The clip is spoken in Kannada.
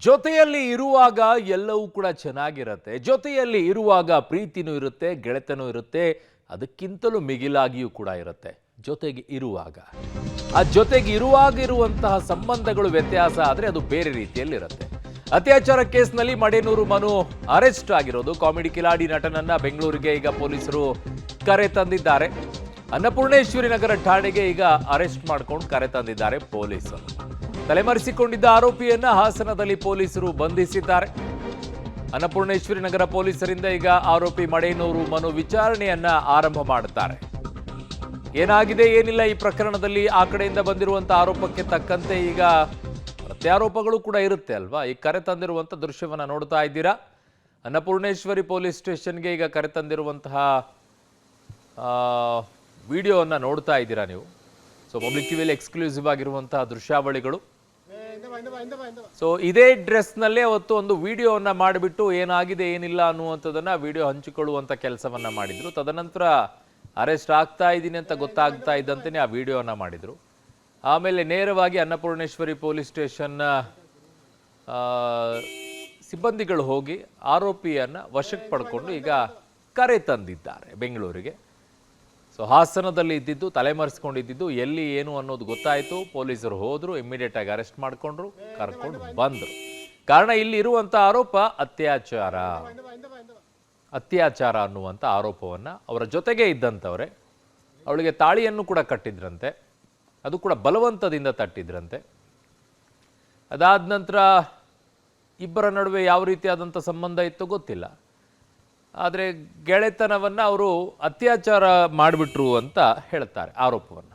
ಜೊತೆಯಲ್ಲಿ ಇರುವಾಗ ಎಲ್ಲವೂ ಕೂಡ ಚೆನ್ನಾಗಿರುತ್ತೆ. ಜೊತೆಯಲ್ಲಿ ಇರುವಾಗ ಪ್ರೀತಿನೂ ಇರುತ್ತೆ, ಗೆಳೆತನೂ ಇರುತ್ತೆ, ಅದಕ್ಕಿಂತಲೂ ಮಿಗಿಲಾಗಿಯೂ ಕೂಡ ಇರುತ್ತೆ. ಜೊತೆಗೆ ಇರುವಾಗ ಆ ಜೊತೆಗೆ ಇರುವಾಗ ಇರುವಂತಹ ಸಂಬಂಧಗಳು ವ್ಯತ್ಯಾಸ ಆದರೆ ಅದು ಬೇರೆ ರೀತಿಯಲ್ಲಿರುತ್ತೆ. ಅತ್ಯಾಚಾರ ಕೇಸ್ನಲ್ಲಿ ಮಡೇನೂರು ಮನು ಅರೆಸ್ಟ್ ಆಗಿರೋದು. ಕಾಮಿಡಿ ಕಿಲಾಡಿ ನಟನನ್ನ ಬೆಂಗಳೂರಿಗೆ ಈಗ ಪೊಲೀಸರು ಕರೆ ತಂದಿದ್ದಾರೆ. ಅನ್ನಪೂರ್ಣೇಶ್ವರಿ ನಗರ ಠಾಣೆಗೆ ಈಗ ಅರೆಸ್ಟ್ ಮಾಡ್ಕೊಂಡು ಕರೆ ತಂದಿದ್ದಾರೆ ಪೊಲೀಸರು. ತಲೆಮರೆಸಿಕೊಂಡಿದ್ದ ಆರೋಪಿಯನ್ನ ಹಾಸನದಲ್ಲಿ ಪೊಲೀಸರು ಬಂಧಿಸಿದ್ದಾರೆ. ಅನ್ನಪೂರ್ಣೇಶ್ವರಿ ನಗರ ಪೊಲೀಸರಿಂದ ಈಗ ಆರೋಪಿ ಮಡೇನೂರು ಮನು ವಿಚಾರಣೆಯನ್ನ ಆರಂಭ ಮಾಡುತ್ತಾರೆ. ಏನಾಗಿದೆ ಏನಿಲ್ಲ ಈ ಪ್ರಕರಣದಲ್ಲಿ ಆ ಕಡೆಯಿಂದ ಬಂದಿರುವಂತಹ ಆರೋಪಕ್ಕೆ ತಕ್ಕಂತೆ ಈಗ ಪ್ರತ್ಯಾರೋಪಗಳು ಕೂಡ ಇರುತ್ತೆ ಅಲ್ವಾ. ಈ ಕರೆ ತಂದಿರುವಂತ ದೃಶ್ಯವನ್ನ ನೋಡ್ತಾ ಇದ್ದೀರಾ. ಅನ್ನಪೂರ್ಣೇಶ್ವರಿ ಪೊಲೀಸ್ ಸ್ಟೇಷನ್ಗೆ ಈಗ ಕರೆ ತಂದಿರುವಂತಹ ವಿಡಿಯೋವನ್ನ ನೋಡ್ತಾ ಇದ್ದೀರಾ ನೀವು. ಸೊ ಪಬ್ಲಿಕ್ ಟಿವಿಯಲ್ಲಿ ಎಕ್ಸ್ಕ್ಲೂಸಿವ್ ಆಗಿರುವಂತಹ ದೃಶ್ಯಾವಳಿಗಳು. ಸೊ ಇದೇ ಡ್ರೆಸ್ನಲ್ಲೇ ಅವತ್ತು ಒಂದು ವಿಡಿಯೋವನ್ನ ಮಾಡಿಬಿಟ್ಟು ಏನಾಗಿದೆ ಏನಿಲ್ಲ ಅನ್ನುವಂಥದ್ದನ್ನ ವಿಡಿಯೋ ಹಂಚಿಕೊಳ್ಳುವಂತ ಕೆಲಸವನ್ನ ಮಾಡಿದ್ರು. ತದನಂತರ ಅರೆಸ್ಟ್ ಆಗ್ತಾ ಇದ್ದೀನಿ ಅಂತ ಗೊತ್ತಾಗ್ತಾ ಇದ್ದಂತೆಯೇ ಆ ವಿಡಿಯೋವನ್ನ ಮಾಡಿದ್ರು. ಆಮೇಲೆ ನೇರವಾಗಿ ಅನ್ನಪೂರ್ಣೇಶ್ವರಿ ಪೊಲೀಸ್ ಸ್ಟೇಷನ್ನ ಸಿಬ್ಬಂದಿಗಳು ಹೋಗಿ ಆರೋಪಿಯನ್ನ ವಶಕ್ಕೆ ಪಡ್ಕೊಂಡು ಈಗ ಕರೆ ತಂದಿದ್ದಾರೆ ಬೆಂಗಳೂರಿಗೆ. ಸೊ ಹಾಸನದಲ್ಲಿ ಇದ್ದಿದ್ದು, ತಲೆಮರೆಸ್ಕೊಂಡಿದ್ದು, ಎಲ್ಲಿ ಏನು ಅನ್ನೋದು ಗೊತ್ತಾಯಿತು. ಪೊಲೀಸರು ಹೋದ್ರು, ಇಮ್ಮಿಡಿಯೇಟ್ ಆಗಿ ಅರೆಸ್ಟ್ ಮಾಡಿಕೊಂಡ್ರು, ಕರ್ಕೊಂಡು ಬಂದರು. ಕಾರಣ ಇಲ್ಲಿ ಇರುವಂತ ಆರೋಪ ಅತ್ಯಾಚಾರ ಅನ್ನುವಂಥ ಆರೋಪವನ್ನ ಅವರ ಜೊತೆಗೆ ಇದ್ದಂಥವ್ರೆ ಅವಳಿಗೆ ತಾಳಿಯನ್ನು ಕೂಡ ಕಟ್ಟಿದ್ರಂತೆ, ಅದು ಕೂಡ ಬಲವಂತದಿಂದ ತಟ್ಟಿದ್ರಂತೆ. ಅದಾದ ನಂತರ ಇಬ್ಬರ ನಡುವೆ ಯಾವ ರೀತಿಯಾದಂಥ ಸಂಬಂಧ ಇತ್ತು ಗೊತ್ತಿಲ್ಲ. ಆದರೆ ಗೆಳೆತನವನ್ನು ಅವರು ಅತ್ಯಾಚಾರ ಮಾಡಿಬಿಟ್ರು ಅಂತ ಹೇಳ್ತಾರೆ ಆರೋಪವನ್ನು.